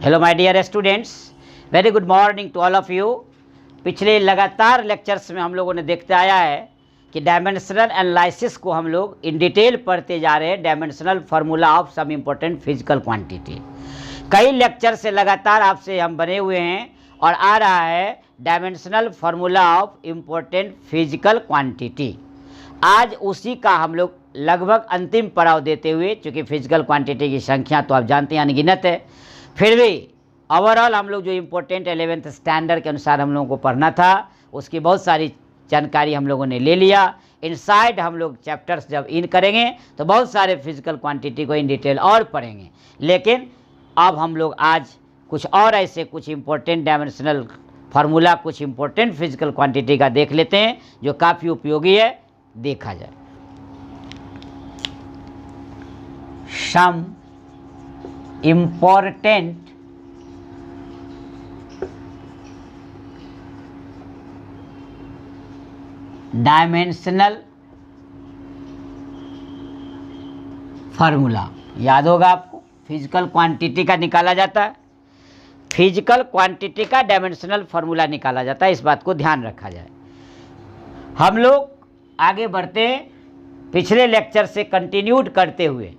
Hello my dear students, very good morning to all of you. पिछले लगातार lectures में हम लोगों ने देखते आया है कि डायमेंशनल एनालिसिस को हम लोग इन डिटेल पढ़ते जा रहे हैं। Dimensional formula of some important physical quantity, कई लेक्चर से लगातार आपसे हम बने हुए हैं और आ रहा है dimensional formula of important physical quantity. आज उसी का हम लोग लगभग अंतिम पड़ाव देते हुए, चूँकि फिजिकल क्वांटिटी की संख्या तो आप जानते हैं अनगिनत है, फिर भी ओवरऑल हम लोग जो इम्पोर्टेंट 11th स्टैंडर्ड के अनुसार हम लोगों को पढ़ना था उसकी बहुत सारी जानकारी हम लोगों ने ले लिया। इनसाइड हम लोग चैप्टर्स जब इन करेंगे तो बहुत सारे फिजिकल क्वांटिटी को इन डिटेल और पढ़ेंगे। लेकिन अब हम लोग आज कुछ और ऐसे कुछ इम्पोर्टेंट डायमेंशनल फार्मूला, कुछ इम्पोर्टेंट फिजिकल क्वांटिटी का देख लेते हैं जो काफ़ी उपयोगी है। देखा जाए सम इम्पोर्टेंट डायमेंशनल फार्मूला, याद होगा आपको, फिजिकल क्वांटिटी का निकाला जाता है, फिजिकल क्वांटिटी का डायमेंशनल फार्मूला निकाला जाता है। इस बात को ध्यान रखा जाए। हम लोग आगे बढ़ते हैं, पिछले लेक्चर से कंटिन्यूड करते हुए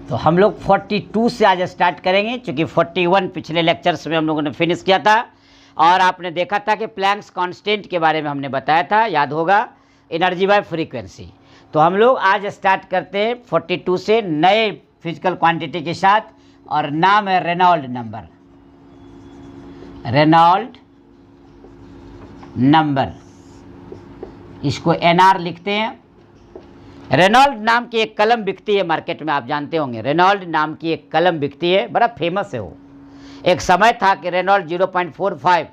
तो हम लोग 42 से आज स्टार्ट करेंगे, क्योंकि 41 पिछले लेक्चर्स में हम लोगों ने फिनिश किया था और आपने देखा था कि प्लैंक्स कांस्टेंट के बारे में हमने बताया था, याद होगा, एनर्जी बाय फ्रीक्वेंसी। तो हम लोग आज स्टार्ट करते हैं 42 से नए फिजिकल क्वांटिटी के साथ, और नाम है रेनॉल्ड नंबर। रेनॉल्ड नंबर, इसको एनआर लिखते हैं। रेनॉल्ड नाम की एक कलम बिकती है मार्केट में, आप जानते होंगे। रेनॉल्ड नाम की एक कलम बिकती है, बड़ा फेमस है वो। एक समय था कि रेनॉल्ड 0.45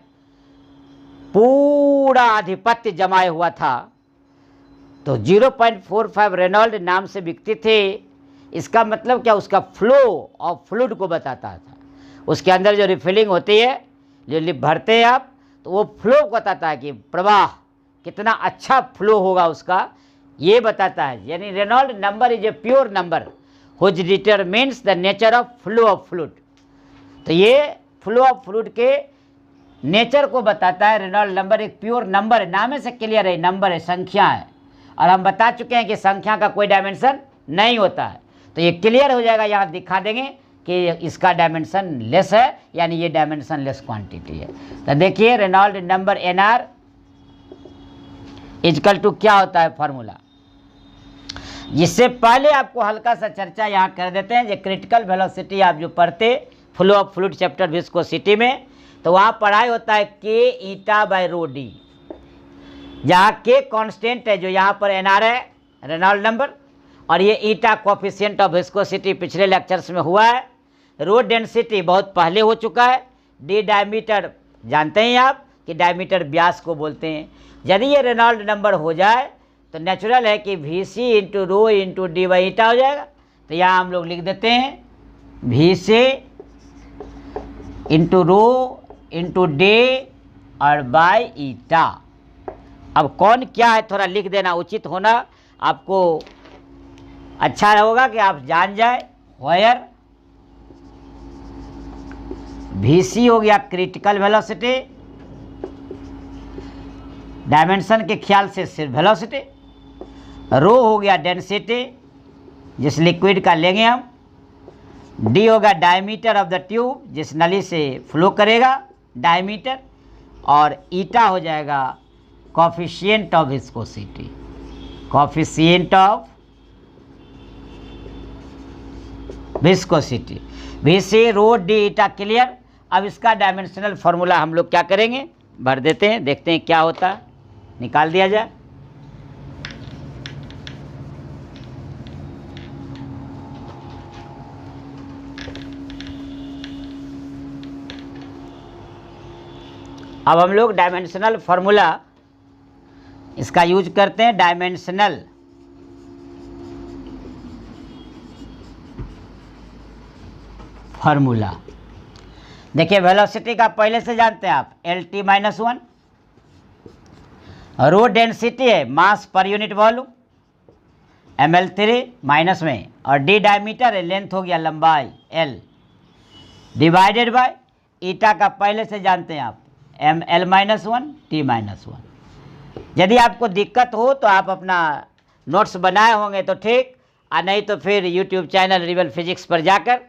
पूरा आधिपत्य जमाए हुआ था, तो 0.45 रेनॉल्ड नाम से बिकती थे। इसका मतलब क्या, उसका फ्लो ऑफ फ्लूइड को बताता था। उसके अंदर जो रिफिलिंग होती है, जो लिप भरते हैं आप, तो वो फ्लो को बताता है कि प्रवाह कितना अच्छा फ्लो होगा उसका, ये बताता है। यानी Reynold number is a pure number which determines the nature of flow of fluid. तो ये फ्लो ऑफ फ्लूइड के नेचर को बताता है। रेनॉल्ड नंबर एक प्योर नंबर है, नाम से क्लियर है, नंबर है, संख्या है। और हम बता चुके हैं कि संख्या का कोई डायमेंशन नहीं होता है, तो ये क्लियर हो जाएगा। यहाँ दिखा देंगे कि इसका डायमेंशन लेस है, यानी ये डायमेंशन लेस क्वांटिटी है। तो देखिए Reynold number N R is equal to क्या होता है फार्मूला। जिससे पहले आपको हल्का सा चर्चा यहाँ कर देते हैं। जो क्रिटिकल वेलोसिटी आप जो पढ़ते flow of fluid chapter viscosity में, तो वहाँ पढ़ाई होता है के ईटा बाय रो डी, जहाँ के कांस्टेंट है, जो यहाँ पर एन आर है रेनॉल्ड नंबर, और ये ईटा कोफिशिएंट ऑफ विस्कोसिटी पिछले लेक्चर्स में हुआ है। रो डेंसिटी बहुत पहले हो चुका है। डी डायमीटर जानते हैं आप कि डायमीटर व्यास को बोलते हैं। यदि ये रेनॉल्ड नंबर हो जाए तो नेचुरल है कि V C into rho into D by eta हो जाएगा। तो यहाँ हम लोग लिख देते हैं V C into rho into D और बाई ईटा। अब कौन क्या है थोड़ा लिख देना उचित होना, आपको अच्छा होगा कि आप जान जाए। वायर वी सी हो गया क्रिटिकल वेलोसिटी, डायमेंशन के ख्याल से सिर्फ वेलोसिटी। रो हो गया डेंसिटी, जिस लिक्विड का लेंगे हम। डी होगा डायमीटर ऑफ द ट्यूब, जिस नली से फ्लो करेगा, डायमीटर। और ईटा हो जाएगा coefficient of viscosity, coefficient of viscosity. V C rho D eta clear. अब इसका डायमेंशनल फार्मूला हम लोग क्या करेंगे, भर देते हैं, देखते हैं क्या होता है, निकाल दिया जाए। अब हम लोग डायमेंशनल फार्मूला इसका यूज करते हैं। डायमेंशनल फार्मूला देखिए, वेलोसिटी का पहले से जानते हैं आप, L T minus 1। Rho density है, मास per unit volume. Ml3 minus में, और d डायमीटर है, लेंथ हो गया लंबाई L, डिवाइडेड बाय ईटा का पहले से जानते हैं आप Ml-1 T-1। यदि आपको दिक्कत हो तो आप अपना नोट्स बनाए होंगे तो ठीक, और नहीं तो फिर यूट्यूब चैनल रिबल फिजिक्स पर जाकर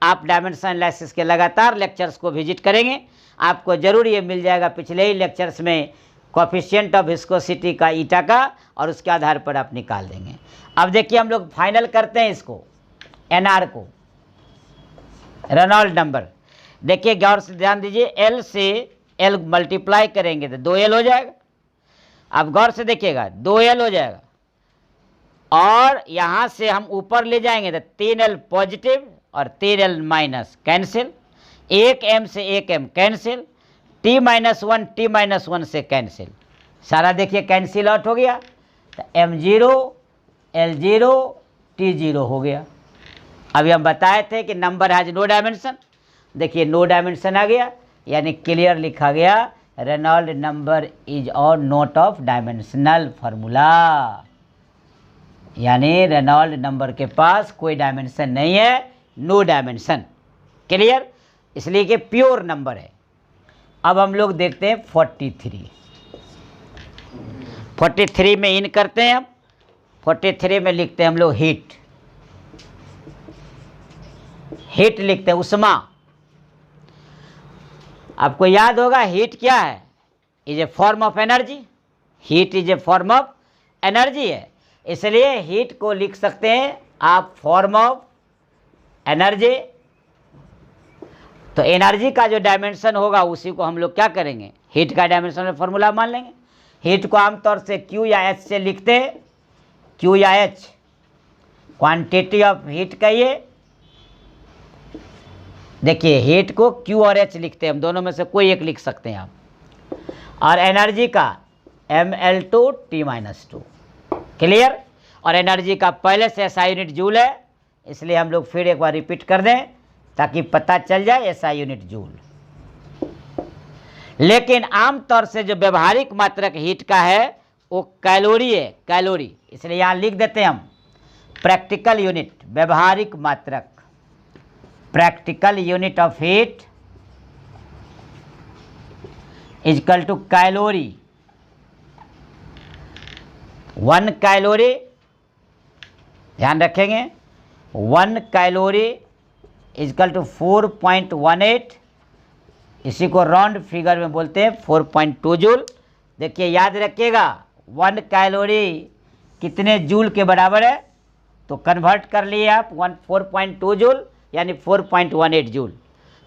आप डायमेंशन एनालिसिस के लगातार लेक्चर्स को विजिट करेंगे, आपको ज़रूर ये मिल जाएगा पिछले ही लेक्चर्स में कोफिशिएंट ऑफ विस्कोसिटी का ईटा का, और उसके आधार पर आप निकाल देंगे। अब देखिए हम लोग फाइनल करते हैं इसको, एनआर को, रेनॉल्ड नंबर। देखिए गौर से ध्यान दीजिए, एल से एल मल्टीप्लाई करेंगे तो 2L हो जाएगा। अब गौर से देखिएगा 2L हो जाएगा, और यहाँ से हम ऊपर ले जाएंगे तो 3L पॉजिटिव और 3L माइनस कैंसिल, 1M से 1M कैंसिल, T-1 T-1 से कैंसिल, सारा देखिए कैंसिल आउट हो गया, तो M0 L0 T0 हो गया। अभी हम बताए थे कि नंबर हैज नो डायमेंशन, देखिए नो डायमेंशन आ गया, यानी क्लियर लिखा गया रेनॉल्ड नंबर इज और नॉट ऑफ डायमेंशनल फार्मूला, यानी रेनॉल्ड नंबर के पास कोई डायमेंशन नहीं है, नो डायमेंशन, क्लियर, इसलिए कि प्योर नंबर है। अब हम लोग देखते हैं 43 में इन करते हैं हम, 43 में लिखते हैं हम लोग हीट, हीट लिखते हैं उष्मा। आपको याद होगा हीट क्या है, is a form of energy, heat is a form of energy है, इसलिए हीट को लिख सकते हैं आप फॉर्म ऑफ एनर्जी। तो एनर्जी का जो डायमेंशन होगा उसी को हम लोग क्या करेंगे, हीट का डायमेंशन में फॉर्मूला मान लेंगे। हीट को आमतौर से Q या H से लिखते हैं, Q या H क्वांटिटी ऑफ हीट कहिए, देखिए हीट को Q और H लिखते हैं हम, दोनों में से कोई एक लिख सकते हैं आप, और एनर्जी का Ml2 T-2, क्लियर। और एनर्जी का पहले से SI यूनिट जूल है, इसलिए हम लोग फिर एक बार रिपीट कर दें ताकि पता चल जाए SI यूनिट जूल। लेकिन आमतौर से जो व्यवहारिक मात्रक हीट का है वो कैलोरी है, कैलोरी, इसलिए यहाँ लिख देते हैं हम प्रैक्टिकल यूनिट, व्यवहारिक मात्रक, practical unit of heat is equal to calorie, 1 calorie, ध्यान रखेंगे 1 कैलोरी इज इक्वल टू 4.18, इसी को राउंड फिगर में बोलते हैं 4.2 जूल। देखिए याद रखिएगा 1 कैलोरी कितने जूल के बराबर है, तो कन्वर्ट कर लिए आप 4.2 जूल यानी 4.18 जूल।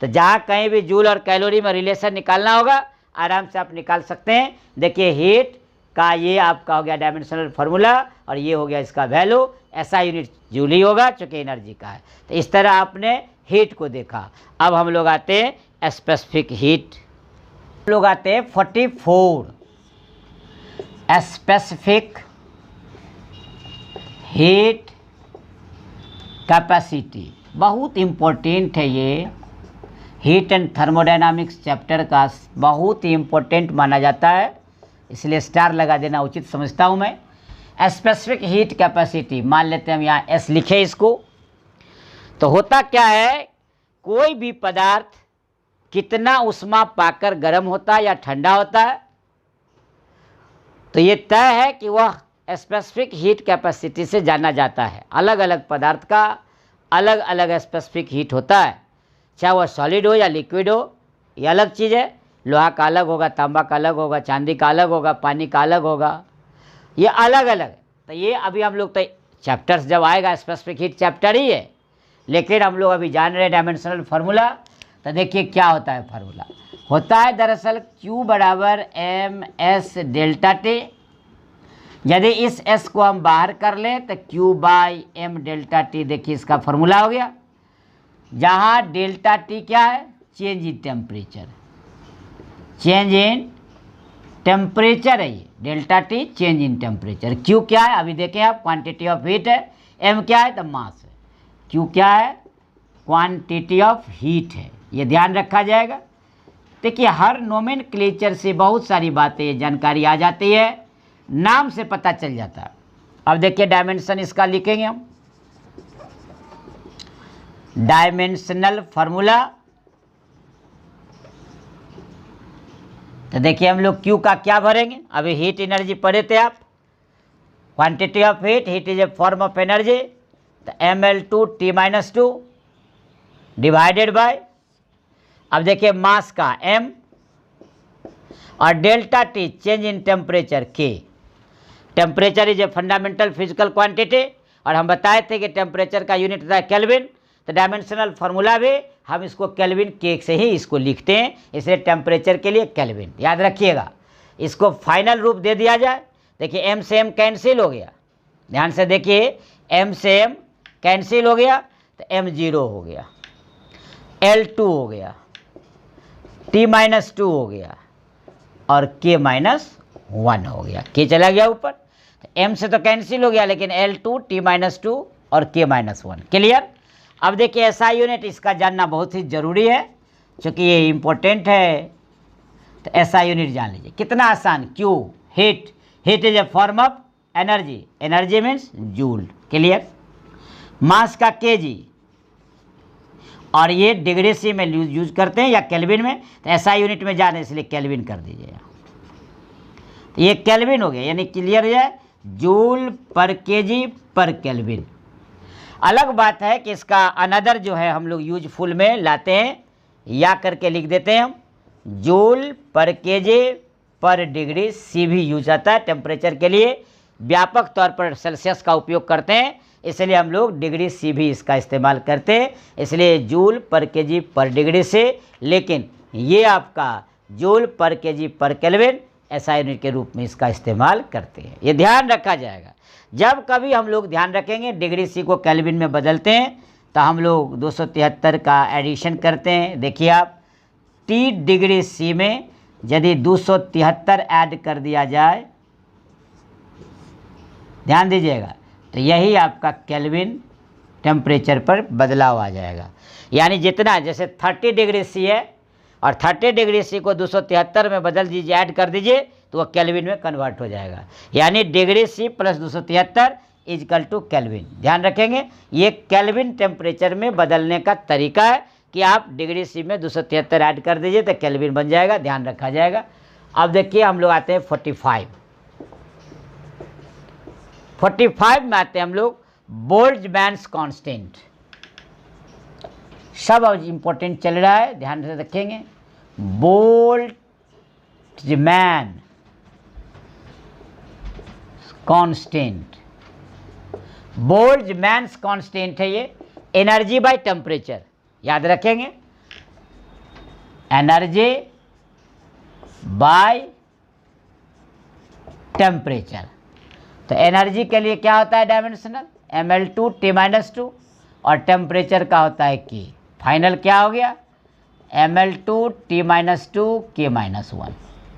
तो जहाँ कहीं भी जूल और कैलोरी में रिलेशन निकालना होगा आराम से आप निकाल सकते हैं। देखिए हीट का ये आपका हो गया डायमेंशनल फार्मूला, और ये हो गया इसका वैल्यू, ऐसा यूनिट जूल ही होगा चूँकि एनर्जी का है। तो इस तरह आपने हीट को देखा। अब हम लोग आते हैं स्पेसिफिक हीट, हम लोग आते हैं 44 स्पेसिफिक हीट कैपेसिटी। बहुत इम्पोर्टेंट है ये, हीट एंड थर्मोडायनामिक्स चैप्टर का बहुत ही इम्पोर्टेंट माना जाता है, इसलिए स्टार लगा देना उचित समझता हूँ मैं। स्पेसिफिक हीट कैपेसिटी मान लेते हैं हम, यहाँ एस लिखे इसको। तो होता क्या है, कोई भी पदार्थ कितना ऊष्मा पाकर गर्म होता है या ठंडा होता है, तो ये तय है कि वह स्पेसिफिक हीट कैपेसिटी से जाना जाता है। अलग अलग पदार्थ का अलग अलग स्पेसिफिक हीट होता है, चाहे वह सॉलिड हो या लिक्विड हो, ये अलग चीज़ है। लोहा का अलग होगा, तांबा का अलग होगा, चांदी का अलग होगा, पानी का अलग होगा, ये अलग अलग। तो ये अभी हम लोग तो चैप्टर्स जब आएगा स्पेसिफिक हीट चैप्टर ही है, लेकिन हम लोग अभी जान रहे हैं डायमेंशनल फार्मूला। तो देखिए क्या होता है फार्मूला, होता है दरअसल Q बराबर MS डेल्टा टी। यदि इस S को हम बाहर कर लें तो Q by M delta T, देखिए इसका फार्मूला हो गया, जहाँ डेल्टा टी क्या है, change in temperature, change in temperature है ये, delta T change in temperature. Q क्या है, अभी देखें आप, क्वांटिटी ऑफ हीट है, M क्या है तो मास है, Q क्या है, क्वांटिटी ऑफ हीट है, ये ध्यान रखा जाएगा। देखिए हर नोमेनक्लेचर से बहुत सारी बातें जानकारी आ जाती है, नाम से पता चल जाता है। अब देखिए डायमेंशन इसका लिखेंगे हम, डायमेंशनल फार्मूला। तो देखिए हम लोग Q का क्या भरेंगे, अभी हीट एनर्जी पढ़े थे आप, quantity of heat is a form of energy, तो mL2T-2 डिवाइडेड बाय, अब देखिए मास का m और delta T change in temperature K। Temperature is a fundamental physical quantity और हम बताए थे कि टेम्परेचर का यूनिट होता है केल्विन, तो डायमेंशनल फार्मूला भी हम इसको केल्विन के से ही इसको लिखते हैं, इसलिए टेम्परेचर के लिए केल्विन याद रखिएगा। इसको फाइनल रूप दे दिया जाए, देखिए m से m कैंसिल हो गया, ध्यान से देखिए m से m कैंसिल हो गया तो m0 हो गया, L2 हो गया, T-2 हो गया और K-1 हो गया, K चला गया ऊपर, तो m से तो कैंसिल हो गया लेकिन L2 T-2 और K-1 क्लियर। अब देखिए SI यूनिट इसका जानना बहुत ही ज़रूरी है क्योंकि ये इम्पोर्टेंट है, तो SI यूनिट जान लीजिए, कितना आसान, Q heat, heat is a form of energy, energy means joule clear. Mass का kg और ये डिग्री सी में यूज करते हैं या केल्विन में, तो SI यूनिट में जाने इसलिए केल्विन कर दीजिए, तो ये केल्विन हो गया, यानी क्लियर है जूल पर kg पर केल्विन। अलग बात है कि इसका अनदर जो है हम लोग यूजफुल में लाते हैं, या करके लिख देते हैं हम, जूल पर केजी पर डिग्री सी भी यूज आता है टेम्परेचर के लिए, व्यापक तौर पर सेल्सियस का उपयोग करते हैं इसलिए हम लोग डिग्री सी भी इसका इस्तेमाल करते हैं, इसलिए जूल पर केजी पर डिग्री से, लेकिन ये आपका जूल पर केजी पर केल्विन SI यूनिट के रूप में इसका इस्तेमाल करते हैं, ये ध्यान रखा जाएगा। जब कभी हम लोग ध्यान रखेंगे डिग्री सी को केल्विन में बदलते हैं तो हम लोग 273 का एडिशन करते हैं, देखिए आप T डिग्री सी में यदि 273 ऐड कर दिया जाए, ध्यान दीजिएगा, तो यही आपका केल्विन टेम्परेचर पर बदलाव आ जाएगा। यानी जितना, जैसे 30 डिग्री सी है और 30 डिग्री सी को 273 में बदल दीजिए, ऐड कर दीजिए तो वह केल्विन में कन्वर्ट हो जाएगा, यानी degree C plus 273 is equal to kelvin. ध्यान रखेंगे ये केल्विन टेम्परेचर में बदलने का तरीका है कि आप डिग्री सी में 273 ऐड कर दीजिए तो केल्विन बन जाएगा, ध्यान रखा जाएगा। अब देखिए हम लोग आते हैं 45 में आते हैं हम लोग बोल्ट्जमैन्स कांस्टेंट, सब अब इम्पोर्टेंट चल रहा है, ध्यान से रखेंगे, बोल्ट्जमैन कांस्टेंट, बोल्ट्जमैन्स कांस्टेंट है ये, एनर्जी बाय टेम्परेचर, याद रखेंगे, एनर्जी बाय टेम्परेचर। तो एनर्जी के लिए क्या होता है डायमेंशनल, mL2T-2 और टेम्परेचर का होता है K। फाइनल क्या हो गया, mL2T-2 K-1।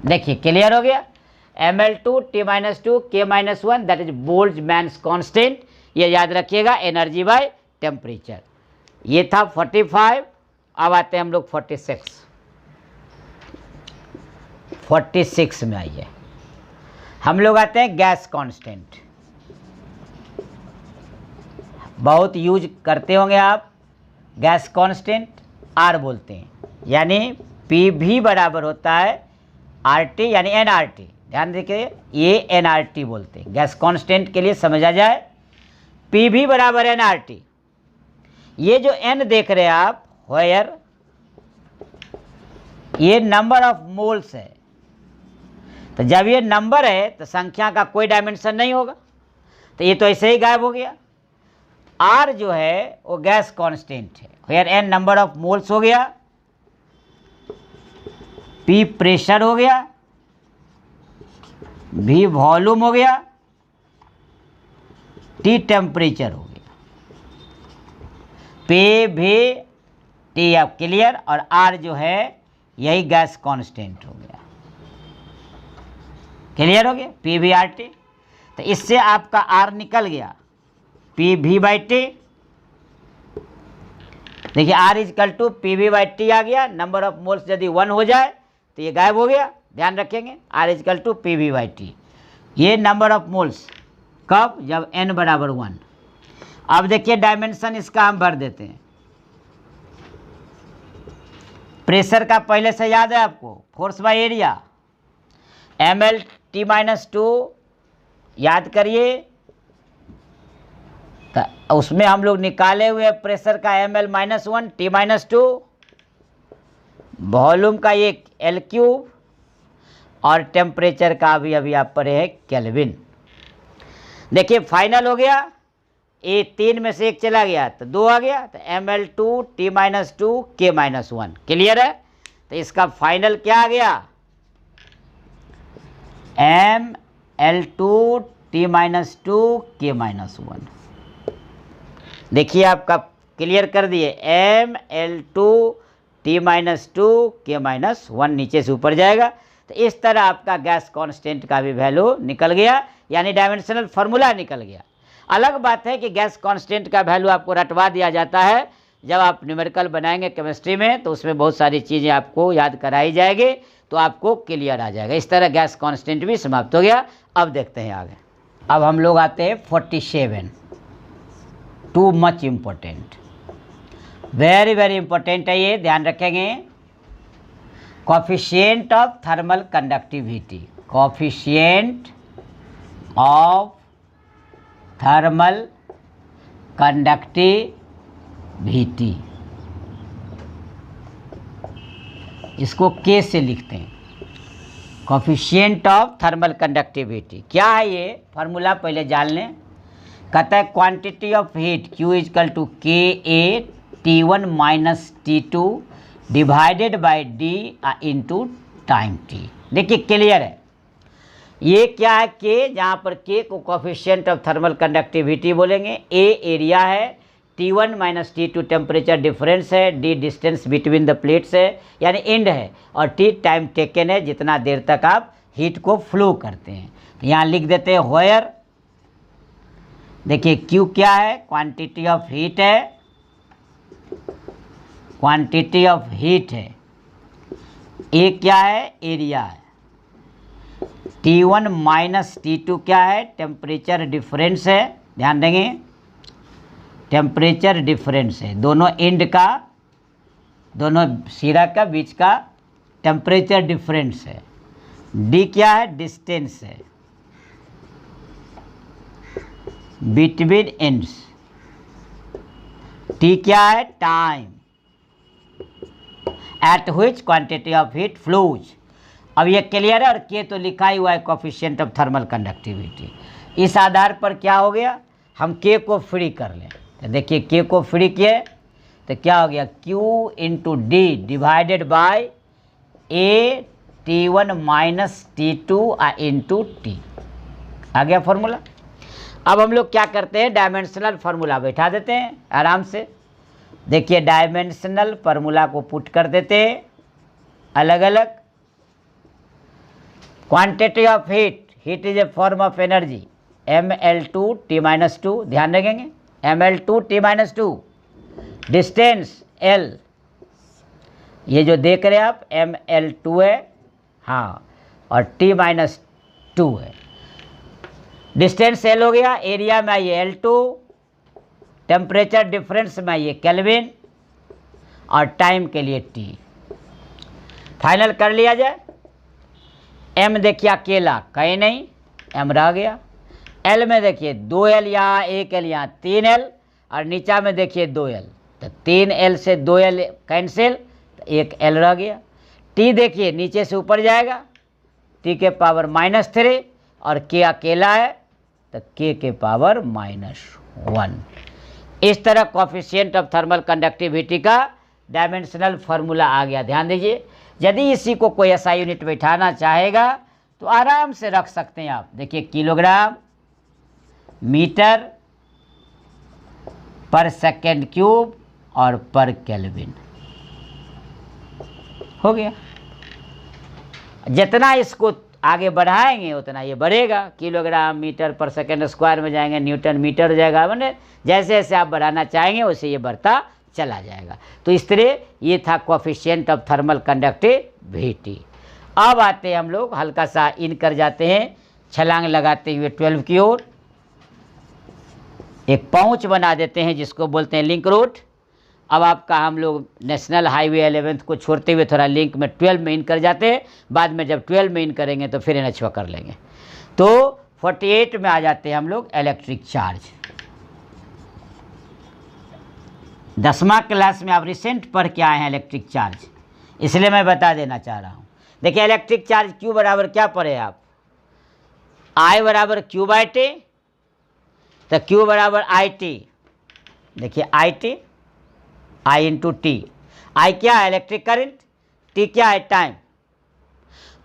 देखिए क्लियर हो गया, mL2T-2 K-1 that is बोल्ट्जमैन्स constant, ये याद रखिएगा, एनर्जी बाय टेम्परेचर। ये था 45। अब आते हैं हम लोग 46 में आइए, हम लोग आते हैं गैस कांस्टेंट, बहुत यूज करते होंगे आप, गैस कांस्टेंट R बोलते हैं, यानी PV बराबर होता है RT यानी nRT, ध्यान देखिए ये nRT बोलते हैं, गैस कांस्टेंट के लिए समझा जाए, PV बराबर nRT। ये जो n देख रहे हैं आप, वेयर, ये नंबर ऑफ मोल्स है, तो जब ये नंबर है तो संख्या का कोई डायमेंशन नहीं होगा, तो ये तो ऐसे ही गायब हो गया। R जो है वो गैस कांस्टेंट है, where n number of moles हो गया, P प्रेशर हो गया, V वॉल्यूम हो गया, T टेम्परेचर हो गया, P भी T अब क्लियर, और R जो है यही गैस कांस्टेंट हो गया, क्लियर हो गया, PV/RT। तो इससे आपका R निकल गया, PV/T, देखिए R इजकल टू PV/T आ गया, नंबर ऑफ मोल्स यदि 1 हो जाए तो ये गायब हो गया, ध्यान रखेंगे, R इजकल टू PV/T, ये नंबर ऑफ मोल्स कब? जब n बराबर 1। अब देखिए डायमेंशन इसका हम भर देते हैं। प्रेशर का पहले से याद है आपको, फोर्स बाय एरिया, mL/T-2 याद करिए। तो उसमें हम लोग निकाले हुए प्रेशर का mL-1 T-2, वॉल्यूम का ये L3 और टेम्परेचर का भी अभी आप पढ़े हैं केल्विन। देखिए फाइनल हो गया, ये 3 में से 1 चला गया तो 2 आ गया, तो mL2 T-2 K-1। क्लियर है? तो इसका फाइनल क्या आ गया? mL2 T-2 K-1। देखिए आपका क्लियर कर दिए, mL2 T-2 K-1 नीचे से ऊपर जाएगा। तो इस तरह आपका गैस कांस्टेंट का भी वैल्यू निकल गया, यानी डायमेंशनल फार्मूला निकल गया। अलग बात है कि गैस कांस्टेंट का वैल्यू आपको रटवा दिया जाता है, जब आप न्यूमेरिकल बनाएंगे केमिस्ट्री में तो उसमें बहुत सारी चीज़ें आपको याद कराई जाएगी, तो आपको क्लियर आ जाएगा। इस तरह गैस कांस्टेंट भी समाप्त हो गया। अब देखते हैं आगे। अब हम लोग आते हैं 47, too much important, very very important है ये, ध्यान रखेंगे। Coefficient of thermal conductivity, coefficient of thermal conductivity, इसको के से लिखते हैं, कोफिशिएंट ऑफ थर्मल कंडक्टिविटी। क्या है ये फार्मूला पहले जान लें। कहता है quantity of heat Q is equal to KA T1 minus T2 divided by D into time T। देखिए क्लियर है, ये क्या है K, जहाँ पर K को कोफिशिएंट ऑफ थर्मल कंडक्टिविटी बोलेंगे, A एरिया है, T1 minus T2 temperature difference है, D distance between the plates है यानी एंड है, और T टाइम टेकन है, जितना देर तक आप हीट को फ्लो करते हैं। तो यहाँ लिख देते हैं व्हेयर। देखिए Q क्या है? क्वांटिटी ऑफ हीट है, क्वांटिटी ऑफ हीट है। A क्या है? एरिया है। T1 माइनस T2 क्या है? टेम्परेचर डिफरेंस है, ध्यान देंगे, टेम्परेचर डिफरेंस है, दोनों एंड का, दोनों सिरा का बीच का टेम्परेचर डिफरेंस है। D क्या है? डिस्टेंस है बिटवीन एंड्स। T क्या है? Time at which quantity of heat flows. अब ये क्लियर है, और K तो लिखा ही हुआ है कोफिशिएंट ऑफ थर्मल कंडक्टिविटी। इस आधार पर क्या हो गया, हम K को फ्री कर लें। तो देखिए K को फ्री किए तो क्या हो गया, Q into D divided by A T1 minus T2 into T। आ गया फॉर्मूला। अब हम लोग क्या करते हैं, डायमेंशनल फार्मूला बैठा देते हैं आराम से। देखिए डायमेंशनल फार्मूला को पुट कर देते हैं अलग अलग। Quantity of heat, heat is a form of energy, mL2 T-2, ध्यान रखेंगे, mL2 T-2, डिस्टेंस L, ये जो देख रहे हैं आप mL2 है, हाँ, और T-2 है। डिस्टेंस L हो गया, एरिया में आइए L2, टेम्परेचर डिफरेंस में आइए केल्विन, और टाइम के लिए T। फाइनल कर लिया जाए। M देखिए अकेला कहीं नहीं, M रह गया। L में देखिए 2L यहाँ, 1L यहाँ, 3L, और नीचा में देखिए 2L, तो 3L से 2L कैंसिल, तो 1L रह गया। T देखिए नीचे से ऊपर जाएगा, T के पावर -3, और K अकेला है तो K के पावर -1। इस तरह कोफिशिएंट ऑफ थर्मल कंडक्टिविटी का डायमेंशनल फार्मूला आ गया। ध्यान दीजिए, यदि इसी को कोई ऐसा यूनिट बैठाना चाहेगा तो आराम से रख सकते हैं आप। देखिए किलोग्राम मीटर पर सेकेंड क्यूब और पर केल्विन, हो गया। जितना इसको आगे बढ़ाएंगे उतना ये बढ़ेगा, किलोग्राम मीटर पर सेकेंड स्क्वायर में जाएंगे, न्यूटन मीटर हो जाएगा, मैंने जैसे जैसे आप बढ़ाना चाहेंगे वैसे ये बढ़ता चला जाएगा। तो इस तरह ये था कोफिशिएंट ऑफ थर्मल कंडक्टिविटी। अब आते हैं हम लोग हल्का सा इन कर जाते हैं, छलांग लगाते हुए 12 की ओर। एक पाउच बना देते हैं जिसको बोलते हैं लिंक रोड। अब आपका हम लोग नेशनल हाईवे 11 को छोड़ते हुए थोड़ा लिंक में 12 में इन कर जाते हैं, बाद में जब 12 में इन करेंगे तो फिर NH कर लेंगे। तो 48 में आ जाते हैं हम लोग इलेक्ट्रिक चार्ज। 10वां क्लास में आप रिसेंट पढ़ के आए हैं इलेक्ट्रिक चार्ज, इसलिए मैं बता देना चाह रहा हूँ। देखिए इलेक्ट्रिक चार्ज Q बराबर क्या पढ़े आप, I बराबर Q बाई टी, तो Q बराबर आई टी। देखिए I T, I into T. I क्या है इलेक्ट्रिक करंट, टी क्या है टाइम।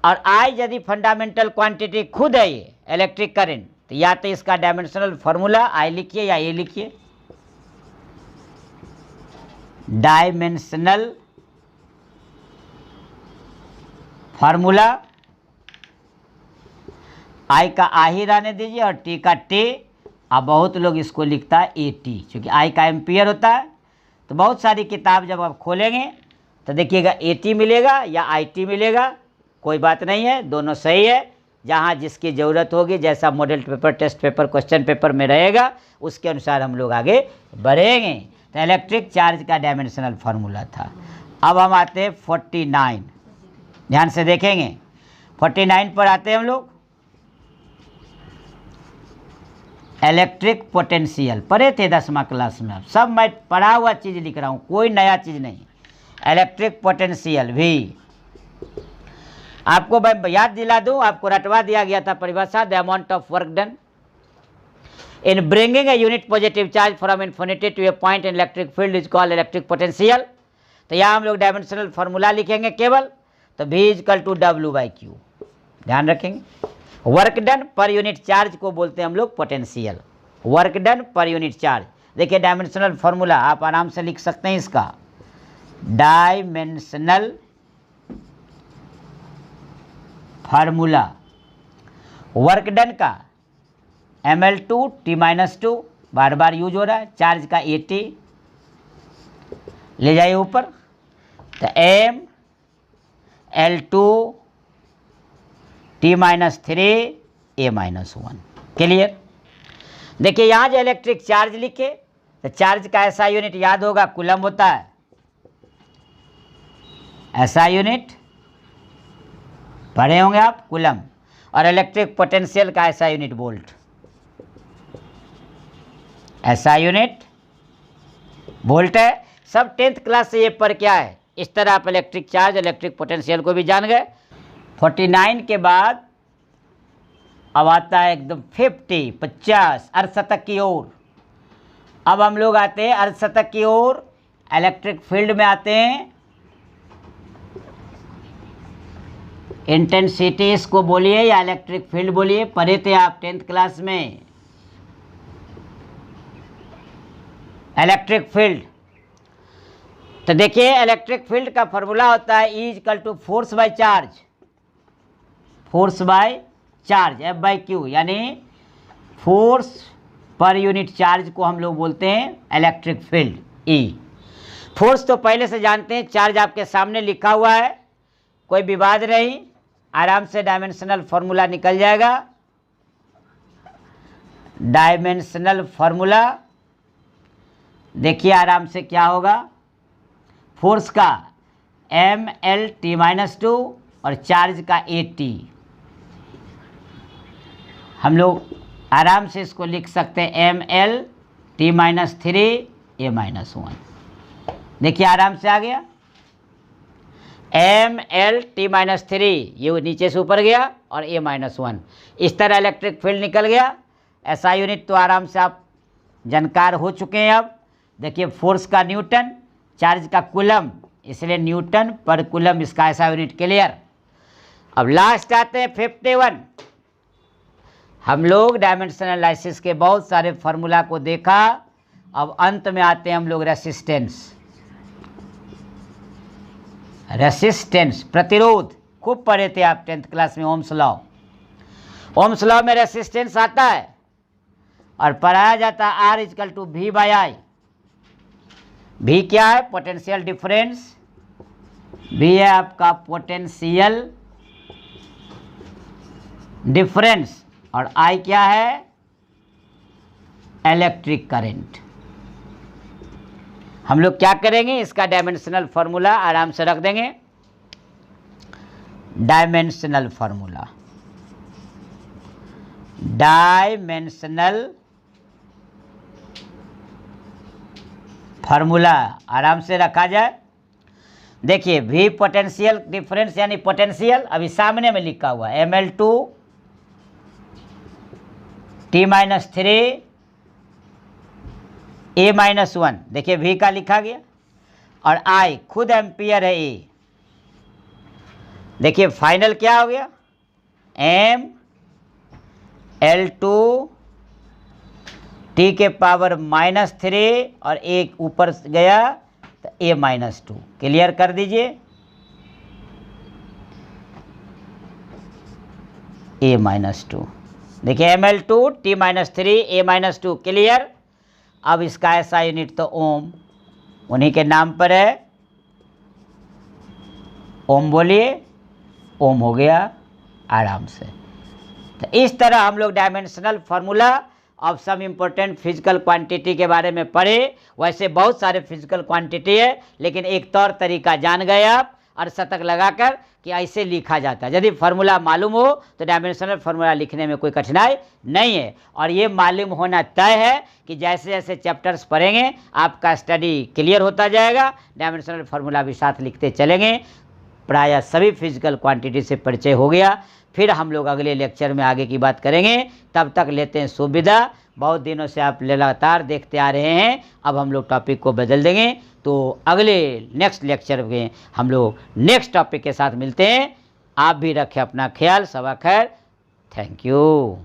और आई यदि फंडामेंटल क्वांटिटी खुद है ये इलेक्ट्रिक करंट, तो या तो इसका डायमेंशनल फार्मूला आई लिखिए या ये लिखिए, डायमेंशनल फार्मूला। आई का आई ही रहने दीजिए और टी का टी। अब बहुत लोग इसको लिखता है ए टी, क्योंकि आई का एम्पियर होता है। तो बहुत सारी किताब जब आप खोलेंगे तो देखिएगा ए टी मिलेगा या आई टी मिलेगा, कोई बात नहीं है, दोनों सही है। जहाँ जिसकी ज़रूरत होगी, जैसा model paper, test paper, question paper में रहेगा, उसके अनुसार हम लोग आगे बढ़ेंगे। तो इलेक्ट्रिक चार्ज का डायमेंशनल फार्मूला था। अब हम आते हैं 49, ध्यान से देखेंगे। 49 पर आते हैं हम लोग। इलेक्ट्रिक पोटेंशियल पढ़े थे 10वां क्लास में, सब मैं पढ़ा हुआ चीज़ लिख रहा हूँ, कोई नया चीज़ नहीं। इलेक्ट्रिक पोटेंशियल भी आपको मैं याद दिला दूँ, आपको रटवा दिया गया था परिभाषा, the amount of work done in bringing a unit positive charge from infinity to a point in electric field is called electric potential. तो यहाँ हम लोग डायमेंशनल फार्मूला लिखेंगे केवल, तो V is equal to W by Q. ध्यान रखेंगे, work done पर यूनिट चार्ज को बोलते हैं हम लोग पोटेंशियल, वर्क डन पर यूनिट चार्ज। देखिए डायमेंशनल फार्मूला आप आराम से लिख सकते हैं इसका, डायमेंशनल फार्मूला वर्क डन का ml2 t-2 बार बार यूज हो रहा है, चार्ज का AT ले जाइए ऊपर, तो ml2 t-3 a-1। क्लियर। देखिए यहाँ जो इलेक्ट्रिक चार्ज लिखे, तो चार्ज का ऐसा यूनिट याद होगा कूलम होता है, ऐसा यूनिट पढ़े होंगे आप कूलम। और इलेक्ट्रिक पोटेंशियल का ऐसा यूनिट वोल्ट, ऐसा यूनिट वोल्ट है। सब 10th क्लास से ये पर क्या है, इस तरह आप इलेक्ट्रिक चार्ज, इलेक्ट्रिक पोटेंशियल को भी जान गए। 49 के बाद अब आता है एकदम 50 अर्धशतक की ओर। अब हम लोग आते हैं अर्धशतक की ओर, इलेक्ट्रिक फील्ड में आते हैं। इंटेंसिटी इसको बोलिए या इलेक्ट्रिक फील्ड बोलिए, पढ़े थे आप 10th क्लास में। इलेक्ट्रिक फील्ड, तो देखिए इलेक्ट्रिक फील्ड का फॉर्मूला होता है E is equal to force by charge, force by charge F by Q, यानी फोर्स पर यूनिट चार्ज को हम लोग बोलते हैं इलेक्ट्रिक फील्ड E। फोर्स तो पहले से जानते हैं, चार्ज आपके सामने लिखा हुआ है, कोई विवाद नहीं, आराम से डायमेंशनल फार्मूला निकल जाएगा। डायमेंशनल फार्मूला देखिए आराम से क्या होगा, फोर्स का ml(t-2) और चार्ज का AT। हम लोग आराम से इसको लिख सकते हैं ml(t-3 a-1)। देखिए आराम से आ गया, ml(t-3) ये नीचे से ऊपर गया और a-1, इस तरह इलेक्ट्रिक फील्ड निकल गया। ऐसा यूनिट तो आराम से आप जानकार हो चुके हैं। अब देखिए फोर्स का न्यूटन, चार्ज का कूलम, इसलिए न्यूटन पर कूलम इसका ऐसा यूनिट। क्लियर। अब लास्ट आते हैं 51। हम लोग डायमेंशनल एनालिसिस के बहुत सारे फार्मूला को देखा, अब अंत में आते हैं हम लोग रेसिस्टेंस। रेसिस्टेंस प्रतिरोध खूब पढ़े थे आप 10th क्लास में, ओम्स लॉ। ओम्स लॉ में रेसिस्टेंस आता है और पढ़ाया जाता है R is equal to V by I. V क्या है, पोटेंशियल डिफरेंस, V है आपका पोटेंशियल डिफरेंस, और I क्या है, इलेक्ट्रिक करंट। हम लोग क्या करेंगे, इसका डायमेंशनल फॉर्मूला आराम से रख देंगे। डायमेंशनल फॉर्मूला, डायमेंशनल फार्मूला आराम से रखा जाए। देखिए V पोटेंशियल डिफरेंस यानी पोटेंशियल अभी सामने में लिखा हुआ है, ml2 T-3 A-1, देखिए V का लिखा गया, और I खुद एम्पियर है A। देखिए फाइनल क्या हो गया, ml2 T के पावर -3 और एक ऊपर गया तो A-2। क्लियर कर दीजिए, A-2। देखिए ml2 T-3 A-2 क्लियर। अब इसका ऐसा यूनिट तो ओम, उन्हीं के नाम पर है, ओम बोलिए, ओम हो गया आराम से। तो इस तरह हम लोग dimensional formula of some important physical quantity के बारे में पढ़े। वैसे बहुत सारे फिजिकल क्वांटिटी है, लेकिन एक तौर तरीका जान गए आप और शतक लगाकर कि ऐसे लिखा जाता है। यदि फार्मूला मालूम हो तो डायमेंशनल फार्मूला लिखने में कोई कठिनाई नहीं है। और ये मालूम होना तय है कि जैसे जैसे चैप्टर्स पढ़ेंगे आपका स्टडी क्लियर होता जाएगा, डायमेंशनल फार्मूला भी साथ लिखते चलेंगे। प्रायः सभी फिजिकल क्वांटिटी से परिचय हो गया। फिर हम लोग अगले लेक्चर में आगे की बात करेंगे। तब तक लेते हैं सुविधा। बहुत दिनों से आप लगातार देखते आ रहे हैं, अब हम लोग टॉपिक को बदल देंगे। तो अगले नेक्स्ट लेक्चर में हम लोग नेक्स्ट टॉपिक के साथ मिलते हैं। आप भी रखें अपना ख्याल। सबा खैर, थैंक यू।